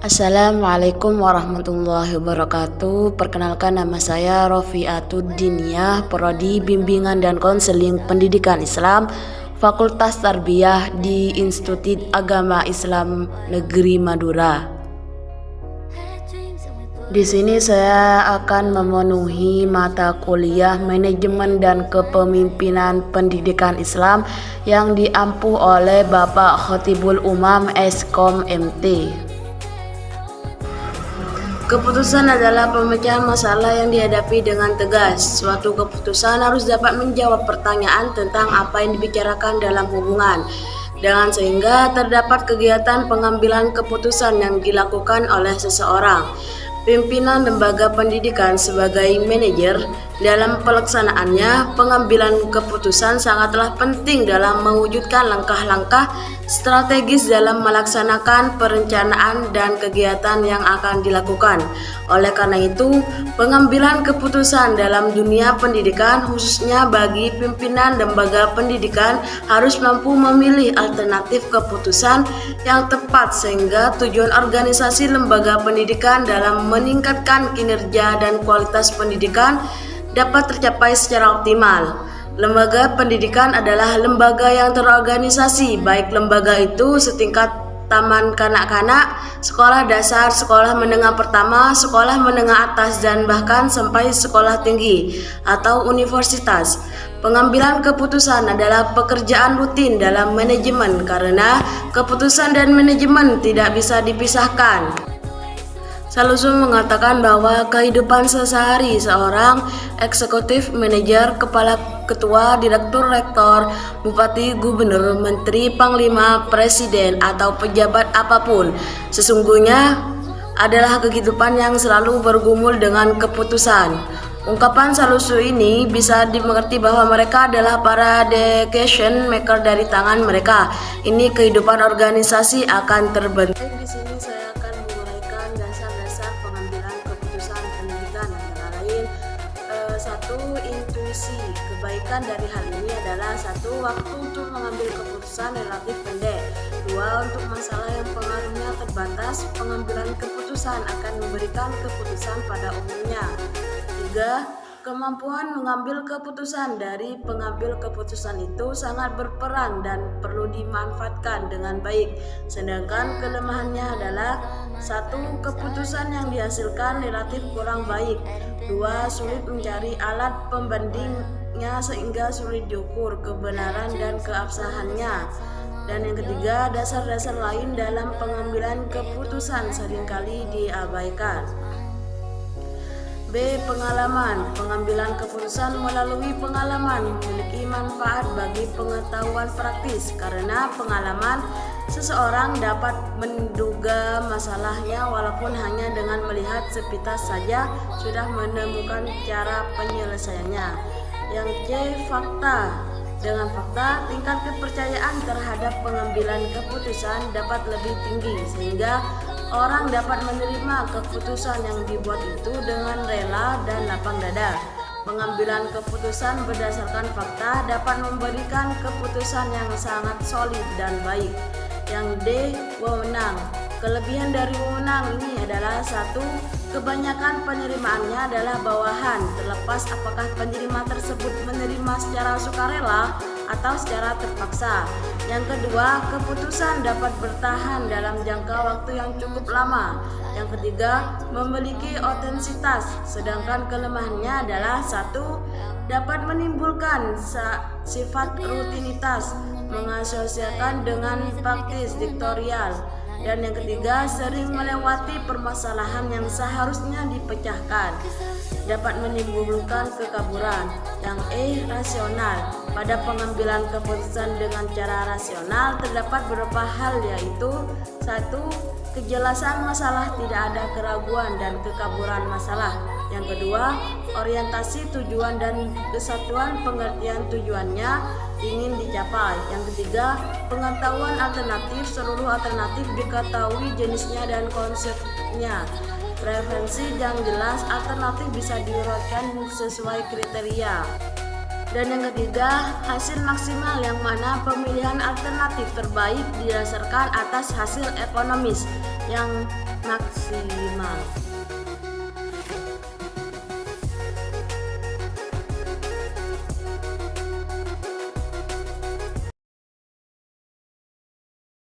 Assalamualaikum warahmatullahi wabarakatuh. Perkenalkan, nama saya Rofiatud Diniyah, Prodi Bimbingan dan Konseling Pendidikan Islam, Fakultas Tarbiyah di Institut Agama Islam Negeri Madura. Di sini saya akan memenuhi mata kuliah Manajemen dan Kepemimpinan Pendidikan Islam yang diampu oleh Bapak Khotibul Umam Eskom MT. Keputusan adalah pemecahan masalah yang dihadapi dengan tegas. Suatu keputusan harus dapat menjawab pertanyaan tentang apa yang dibicarakan dalam hubungan, dengan sehingga terdapat kegiatan pengambilan keputusan yang dilakukan oleh seseorang. Pimpinan lembaga pendidikan sebagai manajer dalam pelaksanaannya, pengambilan keputusan sangatlah penting dalam mewujudkan langkah-langkah strategis dalam melaksanakan perencanaan dan kegiatan yang akan dilakukan. Oleh karena itu, pengambilan keputusan dalam dunia pendidikan, khususnya bagi pimpinan lembaga pendidikan, harus mampu memilih alternatif keputusan yang tepat sehingga tujuan organisasi lembaga pendidikan dalam meningkatkan kinerja dan kualitas pendidikan dapat tercapai secara optimal. Lembaga pendidikan adalah lembaga yang terorganisasi, baik lembaga itu setingkat taman kanak-kanak, sekolah dasar, sekolah menengah pertama, sekolah menengah atas, dan bahkan sampai sekolah tinggi atau universitas. Pengambilan keputusan adalah pekerjaan rutin dalam manajemen karena keputusan dan manajemen tidak bisa dipisahkan. Salusu mengatakan bahwa kehidupan sehari seorang eksekutif manajer, kepala, ketua, direktur, rektor, bupati, gubernur, menteri, panglima, presiden, atau pejabat apapun sesungguhnya adalah kehidupan yang selalu bergumul dengan keputusan. Ungkapan Salusu ini bisa dimengerti bahwa mereka adalah para decision maker dari tangan mereka. Ini kehidupan organisasi akan terbentuk. Di sini saya akan menguraikan dasar-dasar pengambilan keputusan pendidikan, antara lain satu, intuisi. Kebaikan dari hal ini adalah satu, waktu untuk mengambil keputusan relatif pendek. Dua, untuk masalah yang pengaruhnya terbatas, pengambilan keputusan akan memberikan keputusan pada umumnya. 3. Kemampuan mengambil keputusan dari pengambil keputusan itu sangat berperan dan perlu dimanfaatkan dengan baik. Sedangkan kelemahannya adalah 1. Keputusan yang dihasilkan relatif kurang baik. 2. Sulit mencari alat pembandingnya sehingga sulit diukur kebenaran dan keabsahannya. Dan yang ketiga, dasar-dasar lain dalam pengambilan keputusan seringkali diabaikan. B. Pengalaman. Pengambilan keputusan melalui pengalaman memiliki manfaat bagi pengetahuan praktis karena pengalaman seseorang dapat menduga masalahnya walaupun hanya dengan melihat sepintas saja sudah menemukan cara penyelesaiannya. Yang C. Fakta. Dengan fakta, tingkat kepercayaan terhadap pengambilan keputusan dapat lebih tinggi sehingga orang dapat menerima keputusan yang dibuat itu dengan rela dan lapang dada. Pengambilan keputusan berdasarkan fakta dapat memberikan keputusan yang sangat solid dan baik. Yang D. Wewenang. Kelebihan dari wewenang ini adalah 1. Kebanyakan penerimaannya adalah bawahan, terlepas apakah penerima tersebut menerima secara sukarela atau secara terpaksa. Yang kedua, keputusan dapat bertahan dalam jangka waktu yang cukup lama. Yang ketiga, memiliki otentisitas, sedangkan kelemahannya adalah 1. Dapat menimbulkan sifat rutinitas, mengasosiasikan dengan praktis diktatorial. Dan yang ketiga, sering melewati permasalahan yang seharusnya dipecahkan, dapat menimbulkan kekaburan. Yang E. Rasional. Pada pengambilan keputusan dengan cara rasional terdapat beberapa hal, yaitu 1. Kejelasan masalah, tidak ada keraguan dan kekaburan masalah. Yang kedua, orientasi tujuan dan kesatuan pengertian tujuannya ingin dicapai. Yang ketiga, pengetahuan alternatif, seluruh alternatif diketahui jenisnya dan konsepnya. Preferensi yang jelas, alternatif bisa diurutkan sesuai kriteria. Dan yang ketiga, hasil maksimal, yang mana pemilihan alternatif terbaik didasarkan atas hasil ekonomis. yang maksimal.